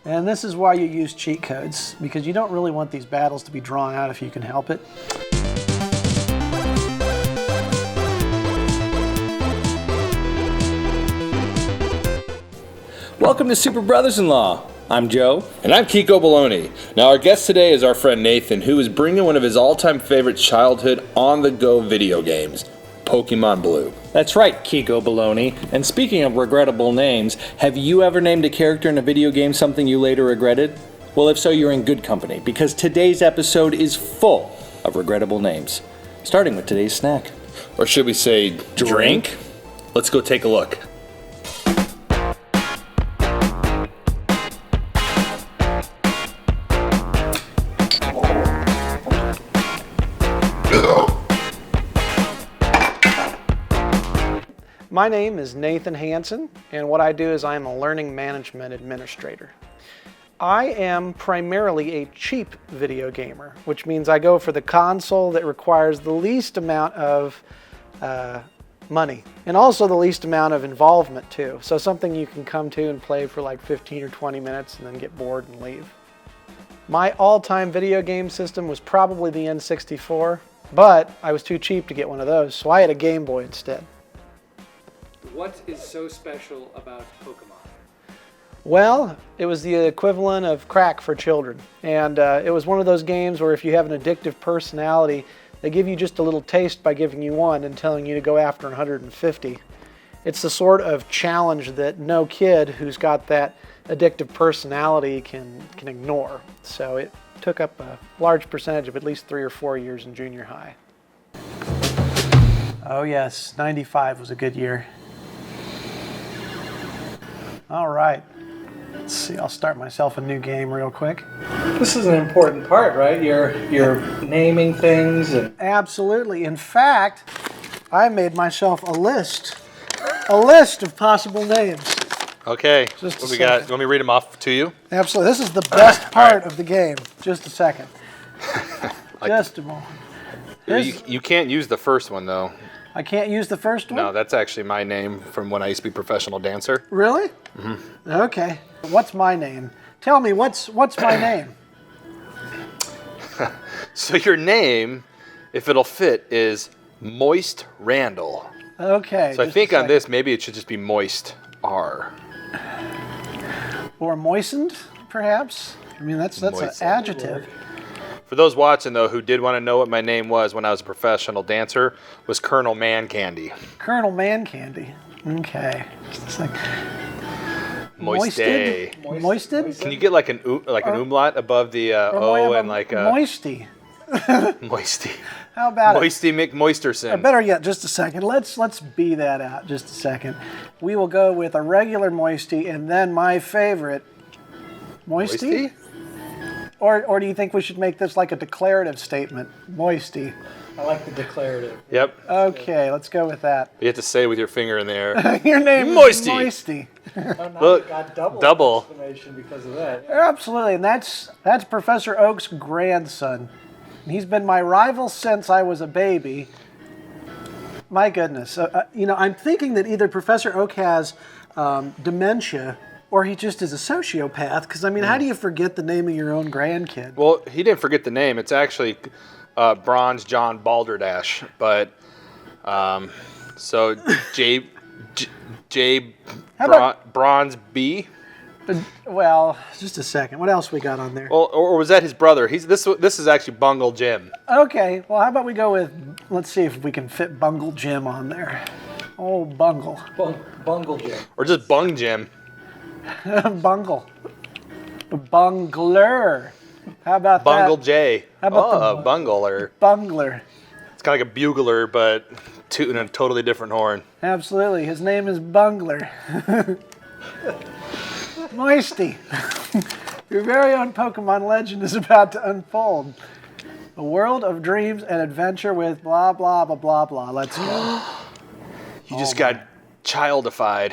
And this is why you use cheat codes, because you don't really want these battles to be drawn out if you can help it. Welcome to Super Brothers-in-Law. I'm Joe. And I'm Kiko Baloney. Now our guest today is our friend Nathan, who is bringing one of his all-time favorite childhood on-the-go video games, Pokémon Blue. That's right, Kiko Baloney. And speaking of regrettable names, have you ever named a character in a video game something you later regretted? Well, if so, you're in good company, because today's episode is full of regrettable names. Starting with today's snack. Or should we say drink? Let's go take a look. My name is Nathan Hansen, and what I do is I am a learning management administrator. I am primarily a cheap video gamer, which means I go for the console that requires the least amount of money, and also the least amount of involvement too. So something you can come to and play for like 15 or 20 minutes and then get bored and leave. My all-time video game system was probably the N64, but I was too cheap to get one of those, so I had a Gameboy instead. What is so special about Pokemon? Well, it was the equivalent of crack for children. And it was one of those games where if you have an addictive personality, they give you just a little taste by giving you one and telling you to go after 150. It's the sort of challenge that no kid who's got that addictive personality can ignore. So it took up a large percentage of at least 3 or 4 years in junior high. Oh yes, 95 was a good year. All right, let's see, I'll start myself a new game real quick. This is an important part, right? You're naming things and... Absolutely. In fact, I made myself a list of possible names. Okay, Just what a we got? second. Want me to read them off to you? Absolutely. This is the best part of the game. Just a second. Just a moment. You can't use the first one, though. I can't use the first one? No, that's actually my name from when I used to be a professional dancer. Really? Mm-hmm. Okay. What's my name? Tell me, what's my name? So your name, if it'll fit, is Moist Randall. Okay. So I think on this, maybe it should just be Moist R. Or moistened, perhaps? I mean, that's an adjective. For those watching, though, who did want to know what my name was when I was a professional dancer, was Colonel Man Candy. Colonel Man Candy. Okay. Just like Moisty. Moisted? Can you get like an umlaut above the O and like a... Moisty. Moisty. How about Moisty McMoisterson. Better yet, just a second. Let's B that out just a second. We will go with a regular Moisty and then my favorite, Moisty? Or do you think we should make this like a declarative statement? Moisty. I like the declarative. Yep. Okay, let's go with that. You have to say with your finger in the air. Your name Moisty. is Moisty. Look, Got double exclamation because of that. Absolutely, and that's Professor Oak's grandson. He's been my rival since I was a baby. My goodness. I'm thinking that either Professor Oak has dementia or he just is a sociopath, because, I mean, how do you forget the name of your own grandkid? Well, he didn't forget the name. It's actually Bronze John Balderdash. But, so Bronze B? Well, just a second. What else we got on there? Well, or was that his brother? This is actually Bungle Jim. Okay, well, how about we go with, let's see if we can fit Bungle Jim on there. Oh, Bungle. Bungle Jim. Or just Bung Jim. Bungle. Bungler. How about Bungle that? J. How about a bungler. Bungler. It's kind of like a bugler, but tooting a totally different horn. Absolutely. His name is Bungler. Moisty. Your very own Pokemon legend is about to unfold. A world of dreams and adventure with blah, blah, blah, blah, blah. Let's go. You just got childified.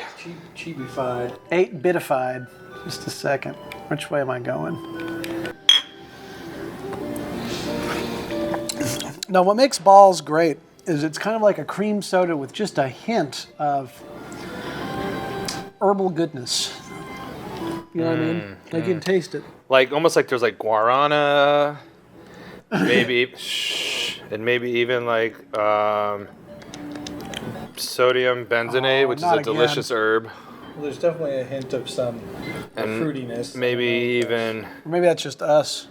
Chibified. 8-bitified. Just a second. Which way am I going? Now, what makes balls great is it's kind of like a cream soda with just a hint of herbal goodness. You know what I mean? Like you can taste it. Like almost like there's like guarana, maybe, and maybe even like sodium benzoate, which is not a again. delicious herb. Well, there's definitely a hint of some fruitiness. Maybe even Or maybe that's just us.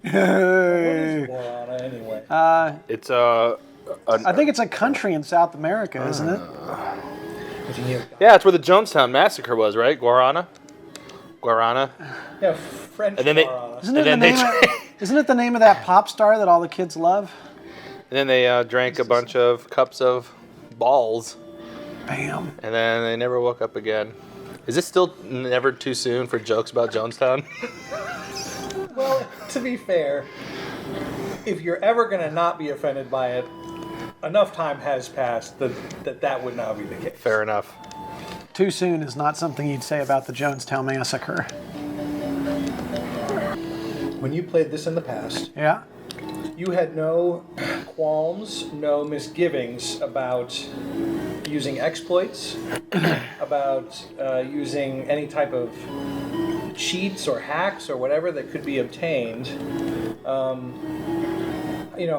What is guarana anyway? it's I think it's a country in South America, isn't it? yeah, it's where the Jonestown massacre was, right? Guarana. Yeah, French And then they- guarana. Isn't it the name of that pop star that all the kids love? And then they drank a bunch of cups of balls, Bam. and then they never woke up again. Is it still never too soon for jokes about Jonestown? Well, to be fair, if you're ever going to not be offended by it, enough time has passed that would not be the case. Fair enough. Too soon is not something you'd say about the Jonestown Massacre. When you played this in the past, Yeah? you had no qualms, no misgivings about using exploits, about using any type of cheats or hacks or whatever that could be obtained.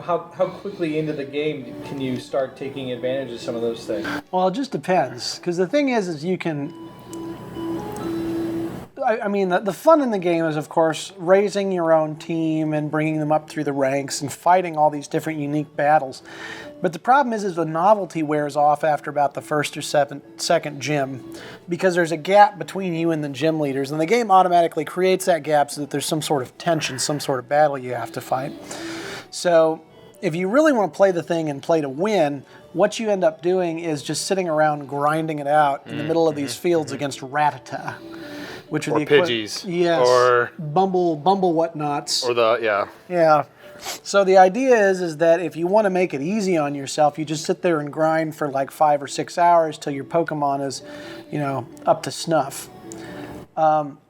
How quickly into the game can you start taking advantage of some of those things? Well, it just depends. Because the thing is you can... I mean, the fun in the game is, of course, raising your own team and bringing them up through the ranks and fighting all these different unique battles. But the problem is the novelty wears off after about the first or second gym, because there's a gap between you and the gym leaders, and the game automatically creates that gap so that there's some sort of tension, some sort of battle you have to fight. So if you really want to play the thing and play to win, what you end up doing is just sitting around grinding it out in the middle of these fields against Rattata. Which are Or the Pidgeys. Yes. Or Bumble whatnots. or the yeah. Yeah. So the idea is that if you want to make it easy on yourself, you just sit there and grind for like 5 or 6 hours till your Pokemon is, up to snuff.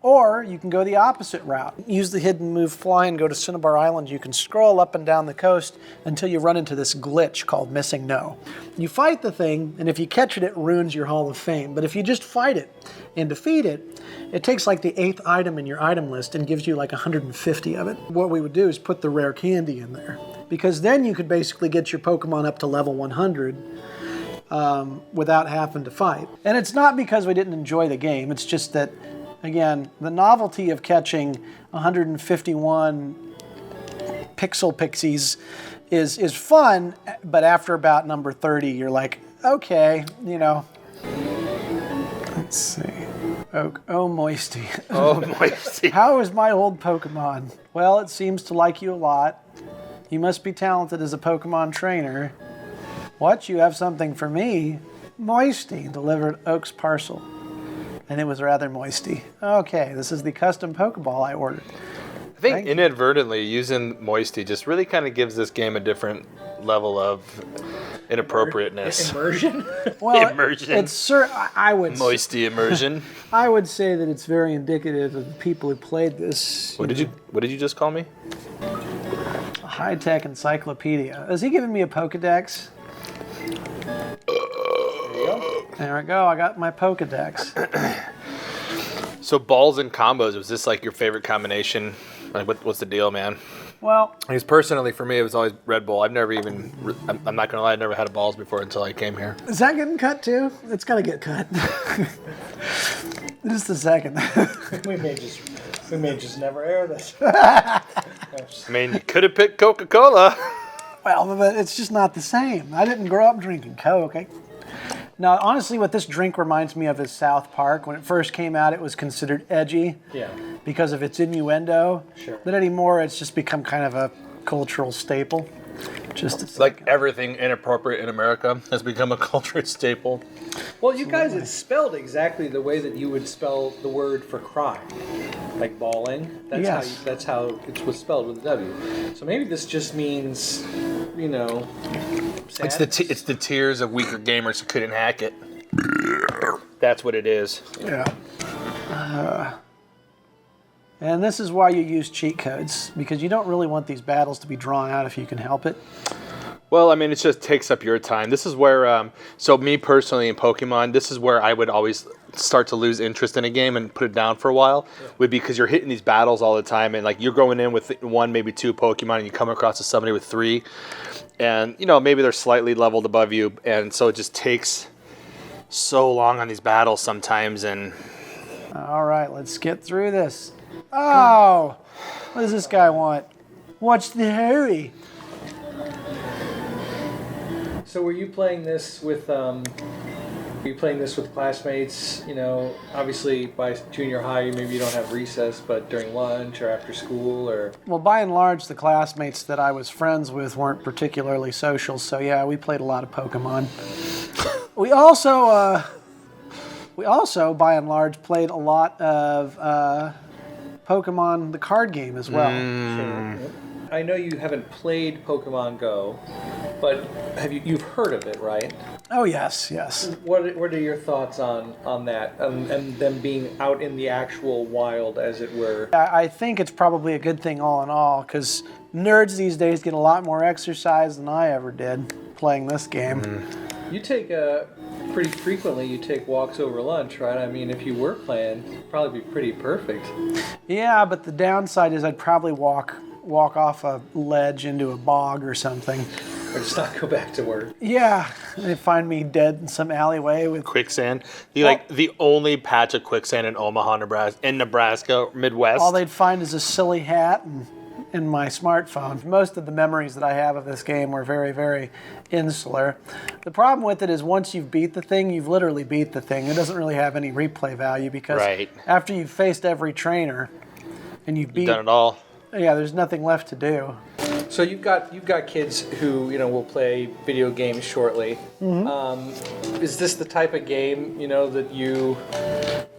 Or you can go the opposite route. Use the hidden move Fly and go to Cinnabar Island. You can scroll up and down the coast until you run into this glitch called Missing No. You fight the thing, and if you catch it, it ruins your Hall of Fame. But if you just fight it and defeat it, it takes like the 8th item in your item list and gives you like 150 of it. What we would do is put the rare candy in there, because then you could basically get your Pokemon up to level 100 without having to fight. And it's not because we didn't enjoy the game, it's just that, again, the novelty of catching 151 pixel pixies is fun, but after about number 30, you're like, okay, Let's see. Oh, Moisty. Oh, Moisty. How is my old Pokemon? Well, it seems to like you a lot. You must be talented as a Pokemon trainer. What? You have something for me? Moisty delivered Oak's parcel. And it was rather moisty. Okay, this is the custom Pokeball I ordered. I think inadvertently using Moisty just really kind of gives this game a different level of inappropriateness. Immersion? Well, Immersion. I would Moisty immersion. I would say that it's very indicative of the people who played this. What did you just call me? High-tech encyclopedia. Is he giving me a Pokedex? There we go. I got my Pokedex. So balls and combos, was this like your favorite combination? Like what's the deal, man? Well, Because personally, for me, it was always Red Bull. I've never even, I'm not going to lie, I never had a balls before until I came here. is that getting cut too? It's got to get cut. Just a second. we may just never air this. I mean, you could have picked Coca-Cola. Well, but it's just not the same. I didn't grow up drinking Coke. Now, honestly, what this drink reminds me of is South Park. When it first came out, it was considered edgy because of its innuendo. Sure. But anymore, it's just become kind of a cultural staple. Just a second. Like everything inappropriate in America has become a cultural staple. Well, you guys, it's spelled exactly the way that you would spell the word for crime, like bawling. That's Yes. that's how it was spelled with a W. So maybe this just means, It's the tears of weaker gamers who couldn't hack it. That's what it is. Yeah. And this is why you use cheat codes, because you don't really want these battles to be drawn out if you can help it. Well, I mean, it just takes up your time. This is where, so me personally in Pokemon, this is where I would always start to lose interest in a game and put it down for a while, would be because you're hitting these battles all the time, and like you're going in with 1, maybe 2 Pokemon, and you come across to somebody with 3, and you know, maybe they're slightly leveled above you, and so it just takes so long on these battles sometimes. And All right, let's get through this. Oh, what does this guy want? What's the hurry? So were you playing this with classmates? You know, obviously by junior high, maybe you don't have recess, but during lunch or after school, or Well, by and large, the classmates that I was friends with weren't particularly social, so yeah, we played a lot of Pokemon. We also, by and large, played a lot of Pokemon, the card game, as well. Sure. I know you haven't played Pokemon Go, but you've heard of it, right? Oh, yes, yes. What are your thoughts on that and them being out in the actual wild, as it were? I think it's probably a good thing all in all, because nerds these days get a lot more exercise than I ever did playing this game. You take pretty frequently. You take walks over lunch, right? I mean, if you were playing, it'd probably be pretty perfect. Yeah, but the downside is I'd probably walk off a ledge into a bog or something. Or just not go back to work. Yeah, they find me dead in some alleyway with... quicksand, the only patch of quicksand in Omaha, Nebraska, Midwest. All they'd find is a silly hat and my smartphone. Most of the memories that I have of this game were very, very insular. The problem with it is once you've beat the thing, you've literally beat the thing. It doesn't really have any replay value because after you've faced every trainer and you've done it all. Yeah, there's nothing left to do. So you've got kids who will play video games shortly. Mm-hmm. Is this the type of game that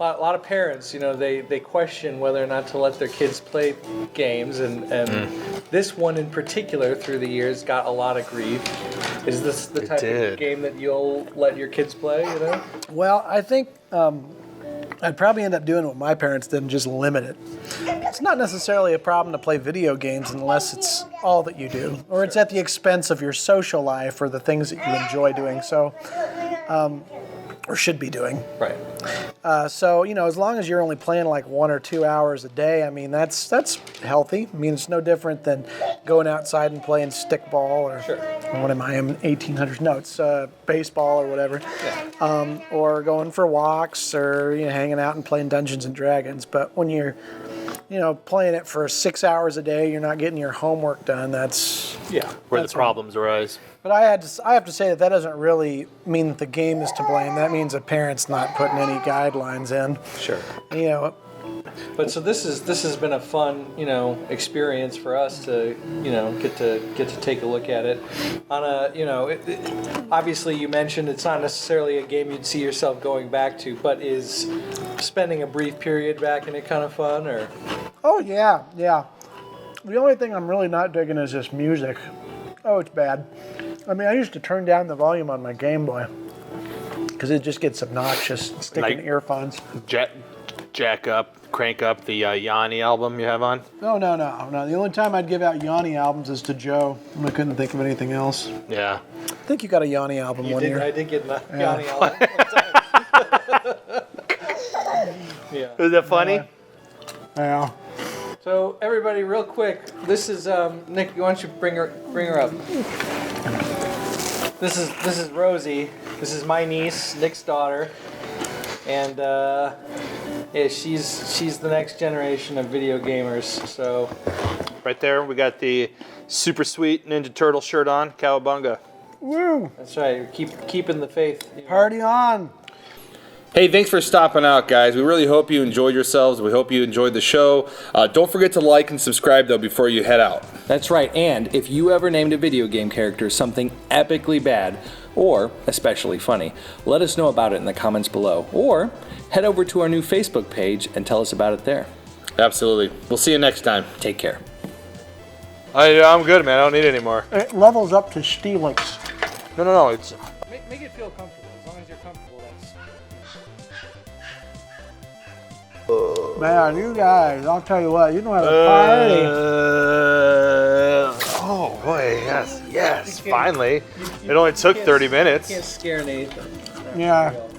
a lot of parents they question whether or not to let their kids play games, and this one in particular through the years got a lot of grief. Is this the type of game that you'll let your kids play? Well, I think I'd probably end up doing what my parents did and just limit it. It's not necessarily a problem to play video games unless it's all that you do, or it's at the expense of your social life or the things that you enjoy doing, or should be doing. Right. So, as long as you're only playing like 1 or 2 hours a day, I mean, that's healthy. I mean, it's no different than going outside and playing stickball or what am I, 1800s? No, it's baseball or whatever. Yeah. Or going for walks or hanging out and playing Dungeons and Dragons. But when you're playing it for 6 hours a day, you're not getting your homework done. That's where the problems arise. But I have to say that doesn't really mean that the game is to blame. That means a parent's not putting any guidelines in. Sure. But so this has been a fun experience for us to get to take a look at it on a obviously you mentioned it's not necessarily a game you'd see yourself going back to, but is spending a brief period back in it kind of fun, or? Oh yeah. The only thing I'm really not digging is this music. Oh, it's bad. I mean, I used to turn down the volume on my Gameboy because it just gets obnoxious sticking earphones. Crank up the Yanni album you have on? No. The only time I'd give out Yanni albums is to Joe. I couldn't think of anything else. Yeah. I think you got a Yanni album one year. I did get a Yanni album one time. Yeah. Was that funny? Yeah. So everybody, real quick, this is Nick. Why don't you bring her up? This is Rosie. This is my niece, Nick's daughter, and she's the next generation of video gamers. So right there, we got the super sweet Ninja Turtle shirt on, Cowabunga. Woo! That's right. Keeping the faith. Party on! Hey, thanks for stopping out, guys. We really hope you enjoyed yourselves. We hope you enjoyed the show. Don't forget to like and subscribe, though, before you head out. That's right, and if you ever named a video game character something epically bad, or especially funny, let us know about it in the comments below, or head over to our new Facebook page and tell us about it there. Absolutely. We'll see you next time. Take care. I'm good, man. I don't need any more. It levels up to Steelix. No. It's Make it feel comfortable. As long as you're comfortable, that's. Man, you guys, I'll tell you what, you know how to party. oh. boy, yes, finally. It only took 30 minutes. Can't scare Nathan. That's Yeah. real.